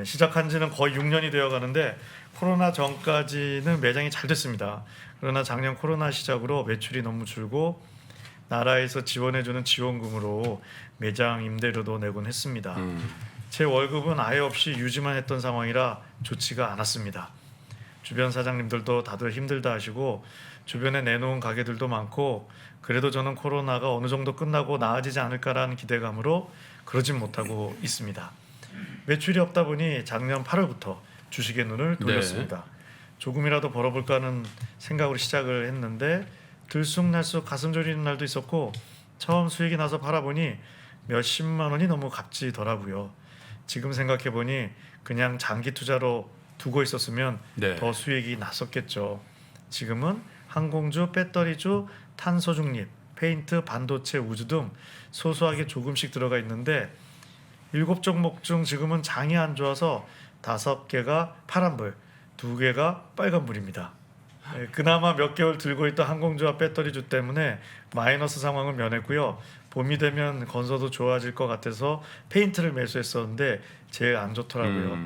시작한 지는 거의 6년이 되어 가는데 코로나 전까지는 매장이 잘 됐습니다. 그러나 작년 코로나 시작으로 매출이 너무 줄고 나라에서 지원해주는 지원금으로 매장 임대료도 내곤 했습니다. 제 월급은 아예 없이 유지만 했던 상황이라 좋지가 않았습니다. 주변 사장님들도 다들 힘들다 하시고 주변에 내놓은 가게들도 많고 그래도 저는 코로나가 어느 정도 끝나고 나아지지 않을까라는 기대감으로 그러진 못하고 있습니다. 매출이 없다 보니 작년 8월부터 주식에 눈을 돌렸습니다. 조금이라도 벌어볼까 하는 생각으로 시작을 했는데 들쑥날쑥 가슴 졸이는 날도 있었고 처음 수익이 나서 팔아보니 몇십만 원이 너무 값지더라고요. 지금 생각해보니 그냥 장기 투자로 두고 있었으면 네. 더 수익이 났었겠죠. 지금은 항공주, 배터리주, 탄소 중립, 페인트, 반도체, 우주 등 소소하게 조금씩 들어가 있는데 7종목 중 지금은 장이 안 좋아서 5개가 파란불, 2개가 빨간불입니다. 그나마 몇 개월 들고 있던 항공주와 배터리주 때문에 마이너스 상황을 면했고요. 봄이 되면 건설도 좋아질 것 같아서 페인트를 매수했었는데 제일 안 좋더라고요.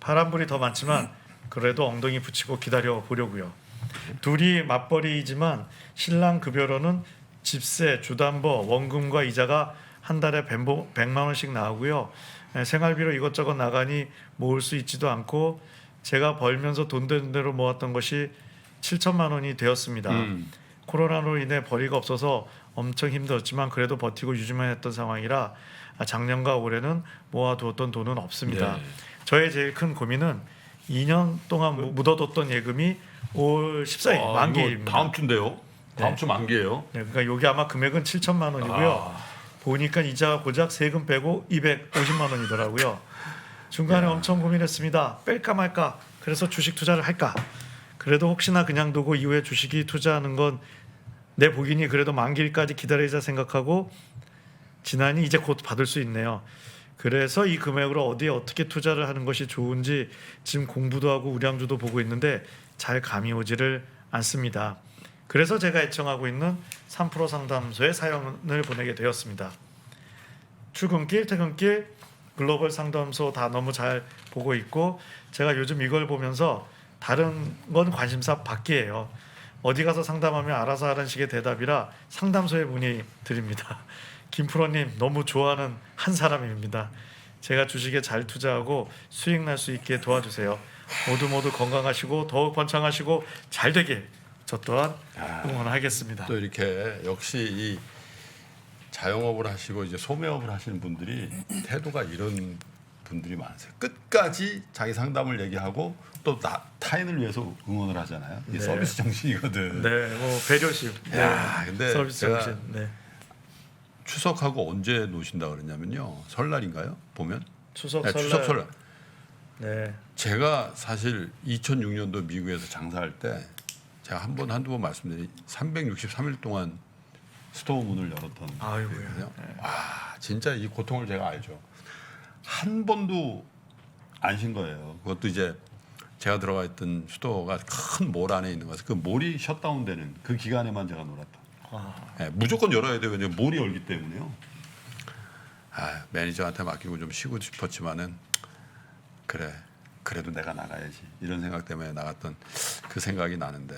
파란불이 더 많지만 그래도 엉덩이 붙이고 기다려 보려고요. 둘이 맞벌이이지만 신랑 급여로는 집세, 주담보, 원금과 이자가 한 달에 100만 원씩 나오고요. 생활비로 이것저것 나가니 모을 수 있지도 않고 제가 벌면서 돈 되는 대로 모았던 것이 7천만 원이 되었습니다. 코로나로 인해 벌이가 없어서 엄청 힘들었지만 그래도 버티고 유지만 했던 상황이라 작년과 올해는 모아두었던 돈은 없습니다. 네. 저의 제일 큰 고민은 2년 동안 묻어뒀던 예금이 올 14일 이거 만기입니다. 다음 주인데요. 다음 네. 주 만기예요. 네, 그러니까 여기 아마 금액은 7천만 원이고요. 보니까 이자 고작 세금 빼고 250만 원이더라고요. 중간에 엄청 고민했습니다. 뺄까 말까. 그래서 주식 투자를 할까. 그래도 혹시나 그냥 두고 이후에 주식이 투자하는 건 내 복이니 그래도 만기일까지 기다리자 생각하고 지나니 이제 곧 받을 수 있네요. 그래서 이 금액으로 어디에 어떻게 투자를 하는 것이 좋은지 지금 공부도 하고 우량주도 보고 있는데 잘 감이 오지를 않습니다. 그래서 제가 애청하고 있는 3프로 상담소에 사연을 보내게 되었습니다. 출근길, 퇴근길, 글로벌 상담소 다 너무 잘 보고 있고 제가 요즘 이걸 보면서 다른 건 관심사 밖이에요. 어디 가서 상담하면 알아서 하는 식의 대답이라 상담소에 문의 드립니다. 김프로님 너무 좋아하는 한 사람입니다. 제가 주식에 잘 투자하고 수익 날 수 있게 도와주세요. 모두 건강하시고 더욱 번창하시고 잘 되길 저 또한 응원하겠습니다. 또 이렇게 역시 이 자영업을 하시고 이제 소매업을 하시는 분들이 태도가 이런 분들이 많으세요. 끝까지 자기 상담을 얘기하고 또 타인을 위해서 응원을 하잖아요. 이게 네. 서비스 정신이거든. 네, 뭐 배려심. 야, 근데 서비스 제가 정신. 네. 추석하고 언제 노신다 그랬냐면요. 설날인가요? 보면 추석 네, 설날. 추석 설날. 네. 제가 사실 2006년도 미국에서 장사할 때 제가 한두 번 말씀드린 363일 동안 스토어 문을 열었던 아이고야. 거거든요. 와, 진짜 이 고통을 제가 알죠. 한 번도 안 쉰 거예요. 그것도 이제 제가 들어가 있던 스토어가 큰 몰 안에 있는 거라서 그 몰이 셧다운되는 그 기간에만 제가 놀았다. 네, 무조건 열어야 돼요. 왜냐면 몰이 열기 때문에요. 매니저한테 맡기고 좀 쉬고 싶었지만은 그래도 내가 나가야지 이런 생각 때문에 나갔던 그 생각이 나는데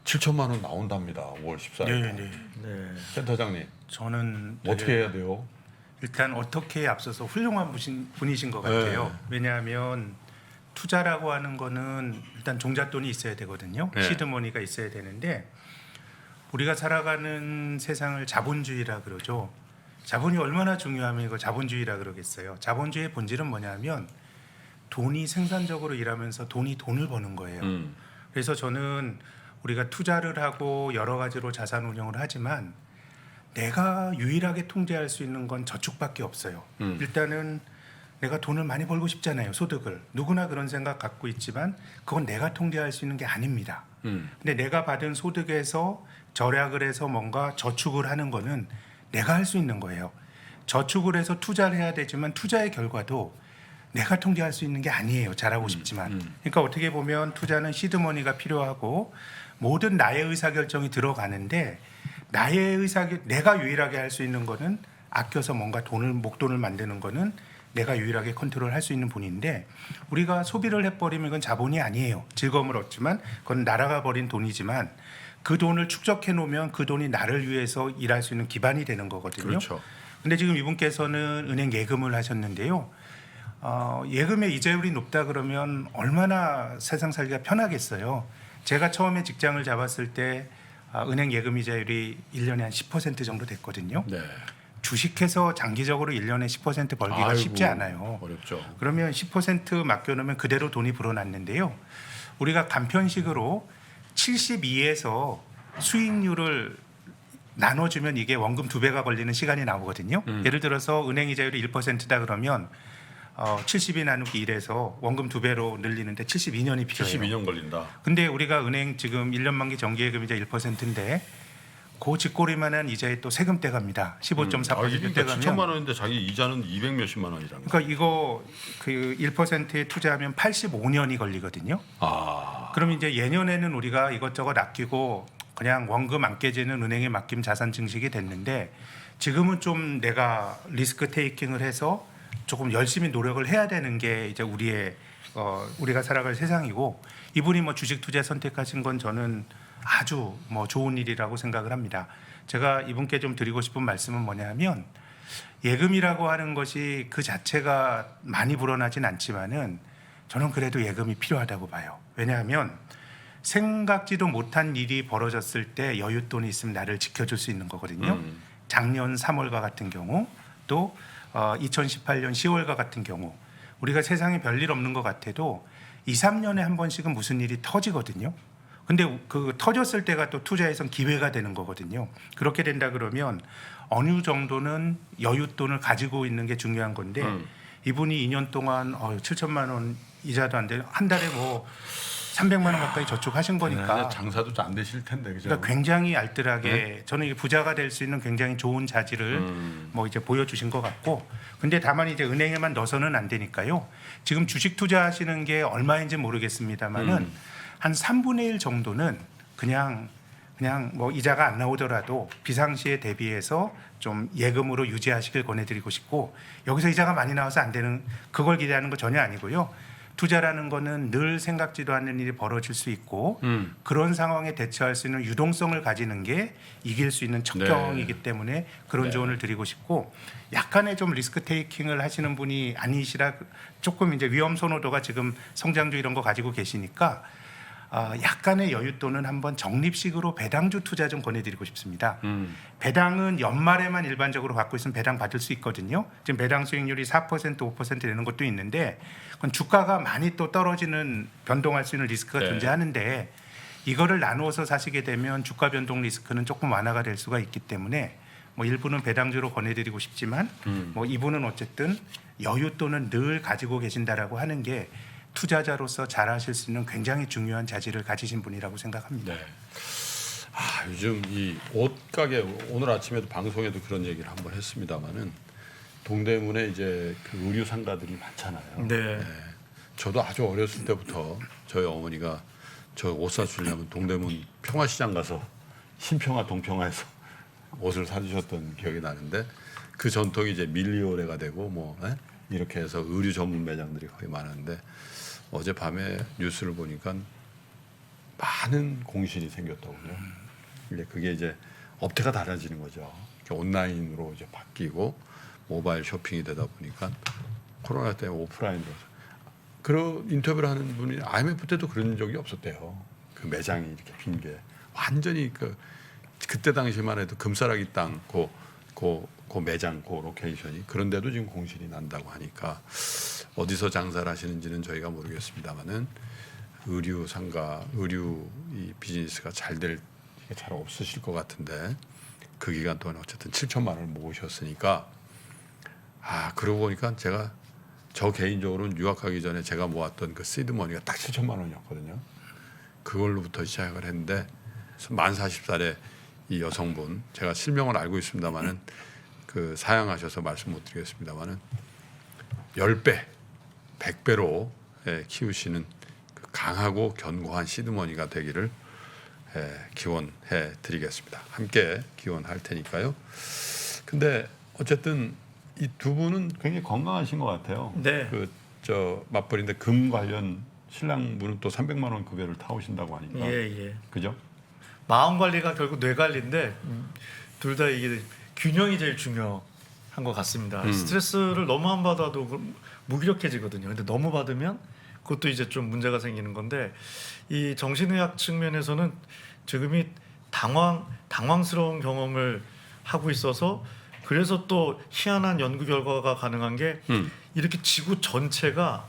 7천만 원 나온답니다. 5월 14일. 네. 네. 센터장님 저는 어떻게 해야 돼요? 일단 어떻게 앞서서 훌륭한 분이신 것 같아요. 네. 왜냐하면 투자라고 하는 거는 일단 종잣돈이 있어야 되거든요. 네. 시드머니가 있어야 되는데 우리가 살아가는 세상을 자본주의라 그러죠. 자본이 얼마나 중요하면 이거 자본주의라 그러겠어요. 자본주의의 본질은 뭐냐면 돈이 생산적으로 일하면서 돈을 버는 거예요. 그래서 저는 우리가 투자를 하고 여러 가지로 자산 운용을 하지만 내가 유일하게 통제할 수 있는 건 저축밖에 없어요. 일단은 내가 돈을 많이 벌고 싶잖아요. 소득을. 누구나 그런 생각 갖고 있지만 그건 내가 통제할 수 있는 게 아닙니다. 근데 내가 받은 소득에서 절약을 해서 뭔가 저축을 하는 거는 내가 할 수 있는 거예요. 저축을 해서 투자를 해야 되지만 투자의 결과도 내가 통제할 수 있는 게 아니에요. 잘하고 싶지만. 그러니까 어떻게 보면 투자는 시드머니가 필요하고 모든 나의 의사결정이 들어가는데 내가 유일하게 할 수 있는 거는 아껴서 뭔가 목돈을 만드는 거는 내가 유일하게 컨트롤할 수 있는 분인데 우리가 소비를 해버리면 이건 자본이 아니에요. 즐거움을 얻지만 그건 날아가 버린 돈이지만 그 돈을 축적해 놓으면 그 돈이 나를 위해서 일할 수 있는 기반이 되는 거거든요. 그렇죠. 근데 지금 이분께서는 은행 예금을 하셨는데요. 예금의 이자율이 높다 그러면 얼마나 세상 살기가 편하겠어요. 제가 처음에 직장을 잡았을 때 은행 예금 이자율이 1년에 한 10% 정도 됐거든요. 네. 주식해서 장기적으로 1년에 10% 벌기가 아이고, 쉽지 않아요. 어렵죠. 그러면 10% 맡겨놓으면 그대로 돈이 불어났는데요. 우리가 간편식으로 72에서 수익률을 나눠주면 이게 원금 2배가 걸리는 시간이 나오거든요. 예를 들어서 은행 이자율이 1%다 그러면 70이 나누기 1에서 원금 2배로 늘리는데 72년이 필요해요. 72년 걸린다. 근데 우리가 은행 지금 1년 만기 정기예금이자 1%인데 그 쥐꼬리만한 이자에 또 세금 떼갑니다. 15.4% 이게 떼가면 7천만 원인데 자기 이자는 200 몇십만 원이라는 거. 그러니까 이거 그 1%에 투자하면 85년이 걸리거든요. 그럼 이제 예년에는 우리가 이것저것 아끼고 그냥 원금 안 깨지는 은행에 맡김 자산 증식이 됐는데 지금은 좀 내가 리스크 테이킹을 해서 조금 열심히 노력을 해야 되는 게 이제 우리가 살아갈 세상이고 이분이 뭐 주식 투자 선택하신 건 저는 아주 뭐 좋은 일이라고 생각을 합니다. 제가 이분께 좀 드리고 싶은 말씀은 뭐냐면 예금이라고 하는 것이 그 자체가 많이 불어나진 않지만은 저는 그래도 예금이 필요하다고 봐요. 왜냐하면 생각지도 못한 일이 벌어졌을 때 여윳돈이 있으면 나를 지켜줄 수 있는 거거든요. 작년 3월과 같은 경우 또 2018년 10월과 같은 경우 우리가 세상에 별일 없는 것 같아도 2, 3년에 한 번씩은 무슨 일이 터지거든요. 근데 그 터졌을 때가 또 투자에선 기회가 되는 거거든요. 그렇게 된다 그러면 어느 정도는 여윳돈을 가지고 있는 게 중요한 건데 이분이 2년 동안 7천만 원 이자도 안 되는 한 달에 뭐 300만 원 가까이 저축하신 거니까 장사도 안 되실 텐데 그죠? 그러니까 굉장히 알뜰하게 저는 이게 부자가 될 수 있는 굉장히 좋은 자질을 뭐 이제 보여주신 것 같고 근데 다만 이제 은행에만 넣어서는 안 되니까요. 지금 주식 투자하시는 게 얼마인지 모르겠습니다만은 한 3분의 1 정도는 그냥 뭐 이자가 안 나오더라도 비상시에 대비해서 좀 예금으로 유지하시길 권해드리고 싶고 여기서 이자가 많이 나와서 안 되는 그걸 기대하는 거 전혀 아니고요. 투자라는 거는 늘 생각지도 않는 일이 벌어질 수 있고 그런 상황에 대처할 수 있는 유동성을 가지는 게 이길 수 있는 척경이기 때문에 그런 조언을 드리고 싶고 약간의 좀 리스크 테이킹을 하시는 분이 아니시라 조금 이제 위험 선호도가 지금 성장주 이런 거 가지고 계시니까 약간의 여윳돈은 한번 적립식으로 배당주 투자 좀 권해드리고 싶습니다. 배당은 연말에만 일반적으로 받고 있으면 배당 받을 수 있거든요. 지금 배당 수익률이 4%, 5% 되는 것도 있는데 그건 주가가 많이 또 떨어지는 변동할 수 있는 리스크가 존재하는데 이거를 나누어서 사시게 되면 주가 변동 리스크는 조금 완화가 될 수가 있기 때문에 뭐 일부는 배당주로 권해드리고 싶지만 뭐 이분은 어쨌든 여윳돈은 늘 가지고 계신다라고 하는 게 투자자로서 잘하실 수 있는 굉장히 중요한 자질을 가지신 분이라고 생각합니다. 네. 요즘 이 옷 가게 오늘 아침에도 방송에도 그런 얘기를 한번 했습니다마는 동대문에 이제 그 의류 상가들이 많잖아요. 네. 저도 아주 어렸을 때부터 저희 어머니가 저 옷 사주려면 동대문 평화시장 가서 신평화 동평화에서 옷을 사주셨던 기억이 나는데 그 전통이 이제 밀리오레가 되고 뭐 이렇게 해서 의류 전문 매장들이 거의 많은데 어젯밤에 뉴스를 보니까 많은 공실이 생겼더군요. 근데 그게 이제 업태가 달라지는 거죠. 온라인으로 이제 바뀌고 모바일 쇼핑이 되다 보니까 코로나 때문에 오프라인으로 그런 인터뷰를 하는 분이 IMF 때도 그런 적이 없었대요. 그 매장이 이렇게 빈 게 완전히 그때 당시만 해도 금싸라기 땅 그 매장 그 로케이션이 그런데도 지금 공실이 난다고 하니까 어디서 장사를 하시는지는 저희가 모르겠습니다만은 의류 상가 의류 이 비즈니스가 잘 없으실 것 같은데 그 기간 동안 어쨌든 7천만 원을 모으셨으니까 그러고 보니까 저 개인적으로는 유학하기 전에 제가 모았던 그 시드머니가 딱 7천만 원이었거든요. 그걸로부터 시작을 했는데 만 40살의 이 여성분 제가 실명을 알고 있습니다만은 그 사양하셔서 말씀 못 드리겠습니다만은 10배, 100배로 키우시는 그 강하고 견고한 시드머니가 되기를 기원해 드리겠습니다. 함께 기원할 테니까요. 근데 어쨌든 이 두 분은 굉장히 건강하신 것 같아요. 네. 맞벌이인데 금 관련 신랑분은 또 300만 원 급여를 타오신다고 하니까. 예. 그죠? 마음 관리가 결국 뇌 관리인데 둘 다 이게 균형이 제일 중요한 것 같습니다. 스트레스를 너무 안 받아도 무기력해지거든요. 근데 너무 받으면 그것도 이제 좀 문제가 생기는 건데 이 정신의학 측면에서는 지금이 당황스러운 경험을 하고 있어서 그래서 또 희한한 연구 결과가 가능한 게 이렇게 지구 전체가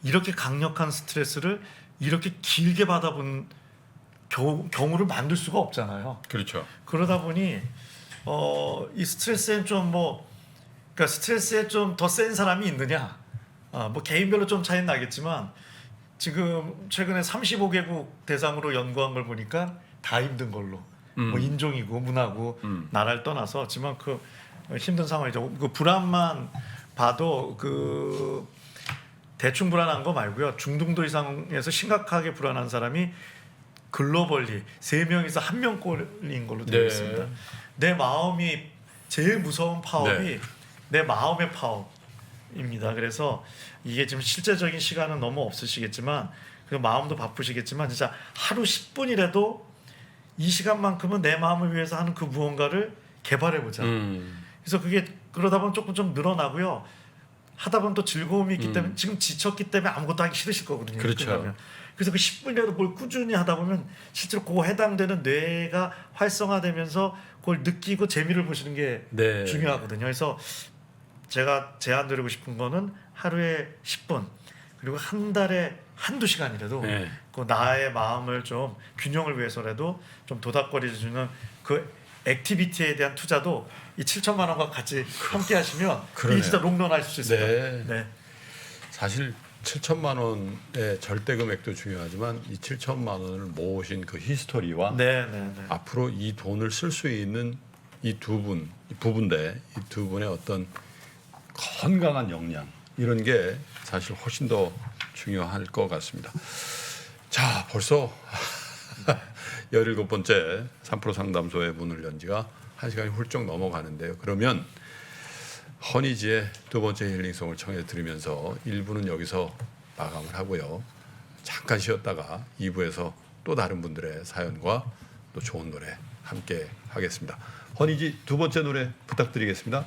이렇게 강력한 스트레스를 이렇게 길게 받아본 경우를 만들 수가 없잖아요. 그렇죠. 그러다 보니 이 스트레스에 그러니까 스트레스에 좀 더 센 사람이 있느냐? 뭐 개인별로 좀 차이는 나겠지만 지금 최근에 35개국 대상으로 연구한 걸 보니까 다 힘든 걸로 뭐 인종이고 문화고 나라를 떠나서 지만 그 힘든 상황이죠. 그 불안만 봐도 그 대충 불안한 거 말고요. 중등도 이상에서 심각하게 불안한 사람이 글로벌리 3명에서 1명꼴인 걸로 되어 있습니다. 내 마음이 제일 무서운 파업이 내 마음의 파업입니다. 그래서 이게 지금 실제적인 시간은 너무 없으시겠지만 그 마음도 바쁘시겠지만 진짜 하루 10분이라도 이 시간만큼은 내 마음을 위해서 하는 그 무언가를 개발해보자. 그래서 그게 그러다 보면 조금 좀 늘어나고요. 하다 보면 또 즐거움이 있기 때문에 지금 지쳤기 때문에 아무것도 하기 싫으실 거거든요. 그렇죠. 끝나면. 그래서 그 10분이라도 뭘 꾸준히 하다 보면 실제로 그 해당되는 뇌가 활성화되면서 그걸 느끼고 재미를 보시는 게 네. 중요하거든요. 그래서 제가 제안드리고 싶은 거는 하루에 10분 그리고 한 달에 한두 시간이라도 네. 그 나의 마음을 좀 균형을 위해서라도 좀 도닥거리 주는 그 액티비티에 대한 투자도 이 7천만 원과 같이 함께 하시면 그러네요. 이게 진짜 롱런 할 수 있어요. 네. 네. 사실 7천만 원의 절대 금액도 중요하지만 이 7천만 원을 모으신 그 히스토리와 네, 네, 네. 앞으로 이 돈을 쓸 수 있는 이 두 분, 부부인데 이 두 분의 어떤 건강한 역량 이런 게 사실 훨씬 더 중요할 것 같습니다. 자, 벌써 17번째 3프로 상담소의 문을 연 지가 1시간이 훌쩍 넘어가는데요. 그러면 허니지의 두 번째 힐링송을 청해 들으면서 1부는 여기서 마감을 하고요. 잠깐 쉬었다가 2부에서 또 다른 분들의 사연과 또 좋은 노래 함께 하겠습니다. 허니지 두 번째 노래 부탁드리겠습니다.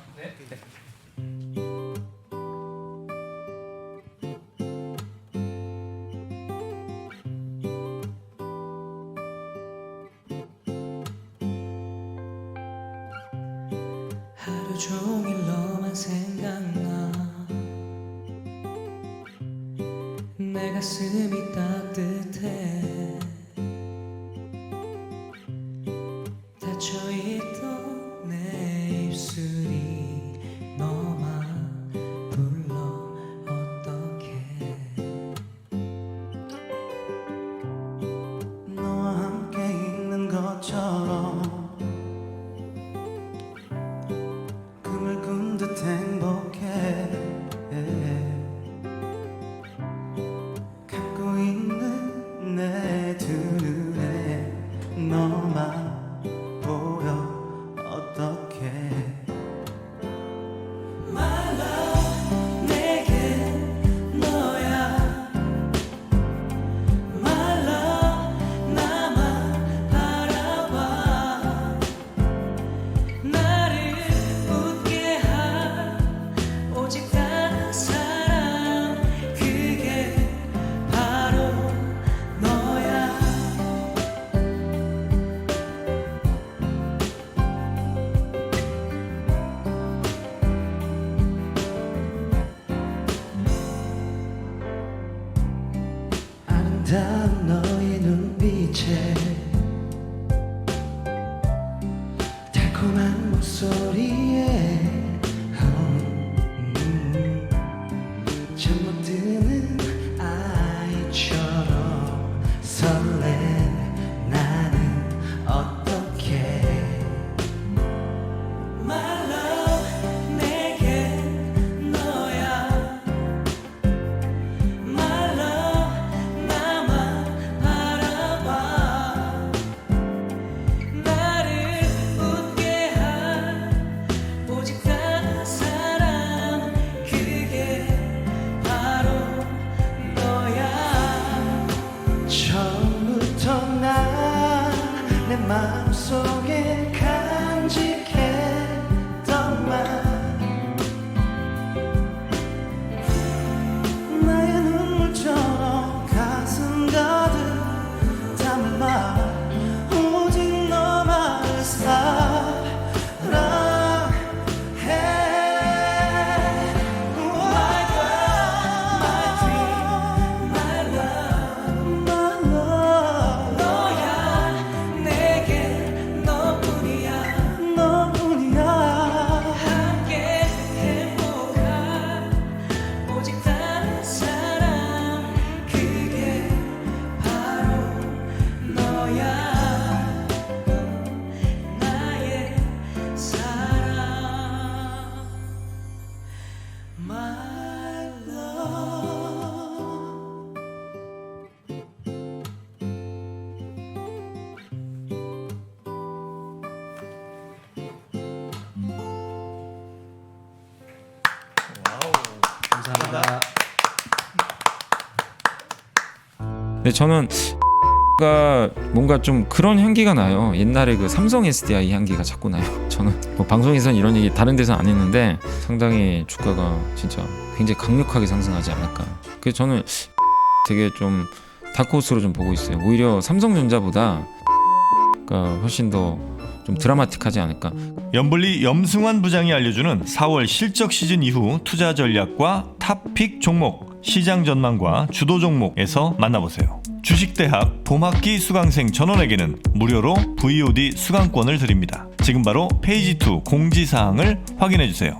하루 종일 너만 생각나 내 가슴이 따뜻해 닫혀있던 내 입술이 너만 불러 어떡해 너와 함께 있는 것처럼 꿈을 꾼 듯 행복해 갖고 있는 내 두 눈에 너만 보여 어떡해 My love 내게 너야 My love 나만 바라봐 나를 웃게 한 오직 단 사람 그게 바로 너야 아름다운 너의 눈빛에 달콤한 목소리에 잠 못 드는 아이처럼 설레는 나는 어떡해 My love 내게 너야 My love 나만 바라봐 나를 웃게 한 오직 단 사람 그게 바로 너야 처음부터 난 내 마음속에 간직했던 말 나의 눈물처럼 가슴 가득 담은 말 오직 너만을 사랑해 My girl, my dream, my love, my love 너야 내게 너뿐이야 너뿐이야 함께 행복한 오직 다른 사람 그게 바로 너야 나의 사랑 My love 감사합니다. 근데 저는 가 뭔가 좀 그런 향기가 나요. 옛날에 그 삼성 SDI 향기가 자꾸 나요. 저는 뭐 방송에선 이런 얘기 다른 데서 안 했는데 상당히 주가가 진짜 굉장히 강력하게 상승하지 않을까. 그래서 저는 되게 좀 다크호스로 좀 보고 있어요. 오히려 삼성전자보다 훨씬 더 좀 드라마틱하지 않을까. 염블리 염승환 부장이 알려주는 4월 실적 시즌 이후 투자 전략과 탑픽 종목, 시장 전망과 주도 종목에서 만나보세요. 주식대학 봄학기 수강생 전원에게는 무료로 VOD 수강권을 드립니다. 지금 바로 페이지 2 공지사항을 확인해주세요.